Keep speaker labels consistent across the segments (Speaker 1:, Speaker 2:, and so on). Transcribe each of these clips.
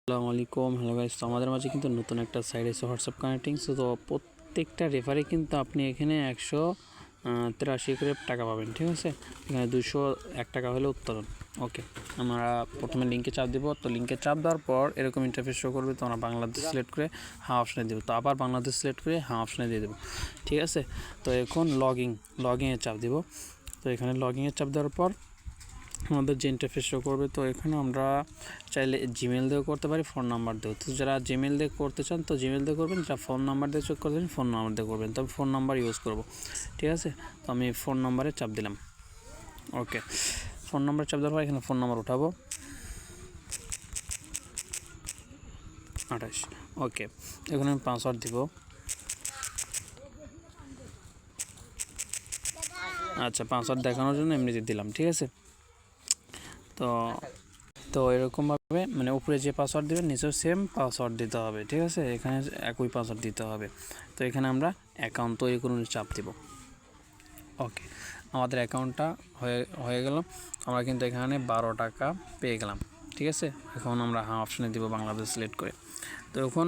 Speaker 1: আসসালামু আলাইকুম। Hello guys, তো আমাদের মাঝে কিন্তু নতুন একটা সাইট আছে হোয়াটসঅ্যাপ কানেক্টিং। তো প্রত্যেকটা রেফারে কিন্তু আপনি এখানে 183 করে টাকা পাবেন। ঠিক আছে, এখানে 201 টাকা হলে উত্তোলন। ওকে, আমরা প্রথমে লিঙ্কে চাপ দিব। তো লিঙ্কে চাপ দেওয়ার পর এরকম ইন্টারফেস শো করবে। তো আমরা বাংলাদেশ সিলেক্ট করে হ্যাঁ অপশানে দেবো। তো আবার বাংলাদেশ সিলেক্ট করে হ্যাঁ অপশানে দিয়ে দেবো। ঠিক আছে, তো এখন লগইনে চাপ দিব। তো এখানে লগইনে চাপ দেওয়ার পর আমাদের যে ইন্টারফেস শো করবে। তো এখানে আমরা চাইলে জিমেল দিয়েও করতে পারি, ফোন নাম্বার দিয়েও। তো যারা জিমেল দিয়ে করতে চান তো জিমেল দিয়ে করবেন, যারা ফোন নাম্বার দিয়ে চেক করতে চান ফোন নাম্বার দিয়ে করবেন। তবে ফোন নাম্বার ইউজ করব। ঠিক আছে, তো আমি ফোন নাম্বারে চাপ দিলাম। ওকে, ফোন নাম্বার চাপ দেওয়ার পর এখানে ফোন নাম্বার উঠাবো 28। ওকে, এখানে আমি পাসওয়ার্ড দিব। আচ্ছা, পাসওয়ার্ড দেখানোর জন্য এমনিতে দিলাম। ঠিক আছে, তো এরকমভাবে মানে উপরে যে পাসওয়ার্ড দেবেন নিচেও সেম পাসওয়ার্ড দিতে হবে। ঠিক আছে, এখানে একই পাসওয়ার্ড দিতে হবে। তো এখানে আমরা অ্যাকাউন্ট তৈরি করুন চাপ দিব। ওকে, আমাদের অ্যাকাউন্টটা হয়ে গেল। আমরা কিন্তু এখানে 12 টাকা পেয়ে গেলাম। ঠিক আছে, এখন আমরা হ্যাঁ অপশানে দিব বাংলাদেশ সিলেক্ট করে। তো এখন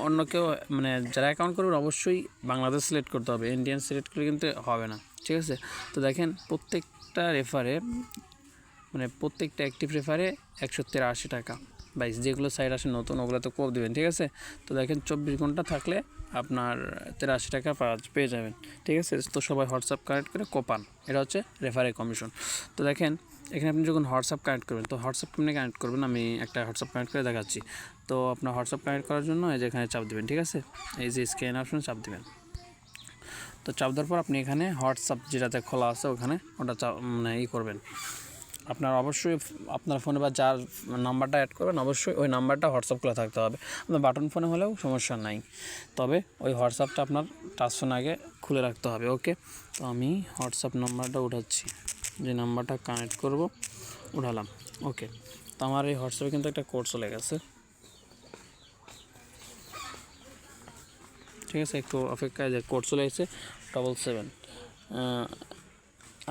Speaker 1: অন্য কেউ মানে যারা অ্যাকাউন্ট করবেন অবশ্যই বাংলাদেশ সিলেক্ট করতে হবে, ইন্ডিয়ান সিলেক্ট করে কিন্তু হবে না। ঠিক আছে, তো দেখেন প্রত্যেকটা রেফারে মানে প্রত্যেকটা অ্যাক্টিভ রেফারে 183 টাকা। বাইস যেগুলো সাইট আসে নতুন ওগুলো তো কোপ দেবেন। ঠিক আছে, তো দেখেন 24 ঘন্টা থাকলে আপনার 83 টাকা পেয়ে যাবেন। ঠিক আছে, তো সবাই হোয়াটসঅ্যাপ কানেক্ট করে কোপান, এটা হচ্ছে রেফারের কমিশন। তো দেখেন এখানে আপনি যখন হোয়াটসঅ্যাপ কানেক্ট করবেন, তো হোয়াটসঅ্যাপ কেমনি কানেক্ট করবেন আমি একটা হোয়াটসঅ্যাপ কানেক্ট করে দেখাচ্ছি। তো আপনার হোয়াটসঅ্যাপ কানেক্ট করার জন্য এই যে এখানে চাপ দেবেন। ঠিক আছে, এই যে স্ক্যান অপশনে চাপ দেবেন। তো চাপ দেওয়ার পর আপনি এখানে হোয়াটসঅ্যাপ যেটাতে খোলা আছে ওখানে ওটা মানে করবেন। আপনার অবশ্যই আপনার ফোনে বা যার নাম্বারটা অ্যাড করবেন অবশ্যই ওই নাম্বারটা হোয়াটসঅ্যাপ খোলা থাকতে হবে। আপনার বাটন ফোনে হলেও সমস্যা নাই, তবে ওই হোয়াটসঅ্যাপটা আপনার টাচ ফোন আগে খুলে রাখতে হবে। ওকে, তো আমি হোয়াটসঅ্যাপ নাম্বারটা উঠাচ্ছি, যে নাম্বারটা কানেক্ট করব উঠালাম। ওকে, তো আমার এই হোয়াটসঅ্যাপে কিন্তু একটা কোড চলে গেছে। ঠিক আছে, একটু অপেক্ষায় যে কোড চলে এসেছে 77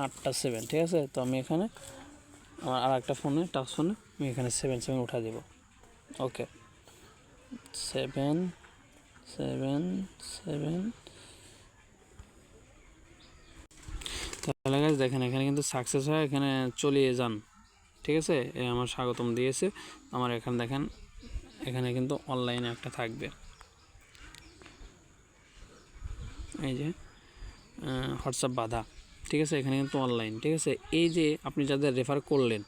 Speaker 1: 8 7। ঠিক আছে, তো আমি এখানে আমার আর একটা ফোনে টাচ ফোনে আমি এখানে 7 উঠা দেব। ওকে, 7 তাহলে গাইস দেখেন এখানে কিন্তু সাকসেস হয়, এখানে চলিয়ে যান। ঠিক আছে, আমার স্বাগতম দিয়েছে। আমার এখানে দেখেন এখানে কিন্তু অনলাইনে একটা থাকবে, এই যে হোয়াটসঅ্যাপ বাধা। ঠিক আছে, এখানে কিন্তু অনলাইন। ঠিক আছে, এই যে আপনি যাদের রেফার করলেন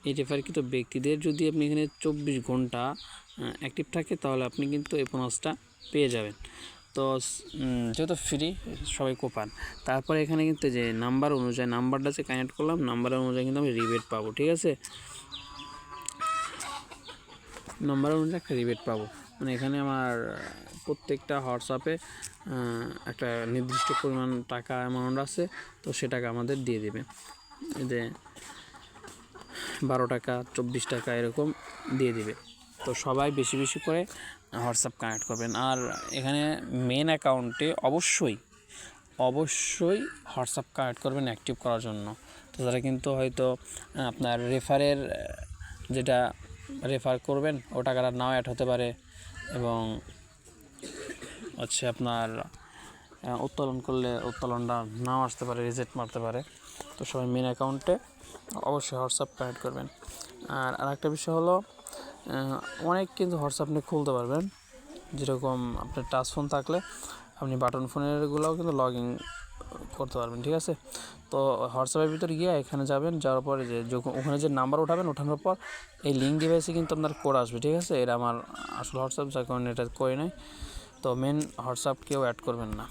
Speaker 1: এই রেফারকৃত ব্যক্তিদের যদি আপনি এখানে 24 ঘন্টা অ্যাক্টিভ থাকে তাহলে আপনি কিন্তু এই বোনাসটা পেয়ে যাবেন। তো যেহেতু ফ্রি সবাই কোপান। তারপরে এখানে কিন্তু যে নাম্বার অনুযায়ী নাম্বারটা যে কানেক্ট করলাম নাম্বারের অনুযায়ী কিন্তু আমি রিবেট পাবো। ঠিক আছে, নাম্বার অনুযায়ী একটা রিবেট পাবো, মানে এখানে আমার প্রত্যেকটা হোয়াটসঅ্যাপে একটা নির্দিষ্ট পরিমাণ টাকা অ্যামাউন্ট আছে, তো সে টাকা আমাদের দিয়ে দেবে। এই যে 12 টাকা 24 টাকা এরকম দিয়ে দিবে। তো সবাই বেশি বেশি করে হোয়াটসঅ্যাপ কানেক্ট করবেন। আর এখানে মেন অ্যাকাউন্টে অবশ্যই হোয়াটসঅ্যাপ কানেক্ট করবেন অ্যাক্টিভ করার জন্য। তো তারা কিন্তু হয়তো আপনার রেফারের যেটা রেফার করবেন ও টাকাটা নাও অ্যাড হতে পারে, এবং হচ্ছে আপনার উত্তোলন করলে উত্তোলনটা নাও আসতে পারে, রিজেক্ট মারতে পারে। তো সবাই মেন অ্যাকাউন্টে অবশ্যই হোয়াটসঅ্যাপ কানেক্ট করবেন। আর আরেকটা বিষয় হলো অনেক কিন্তু হোয়াটসঅ্যাপ আপনি খুলতে পারবেন, যেরকম আপনার টাচ ফোন থাকলে আপনি বাটন ফোনেরগুলোও কিন্তু লগ ইন করতে পারবেন। ঠিক আছে, তো হোয়াটসঅ্যাপের ভিতরে গিয়ে এখানে যাবেন, যাওয়ার পরে যে যখন ওখানে যে নাম্বার উঠাবেন ওঠানোর পর এই লিঙ্ক ডিভাইসে কিন্তু আপনার কোড আসবে। ঠিক আছে, এটা আমার আসল হোয়াটসঅ্যাপ যার কারণে এটা করে নাই। তো মেন হোয়াটসঅ্যাপ কেউ অ্যাড করবেন না।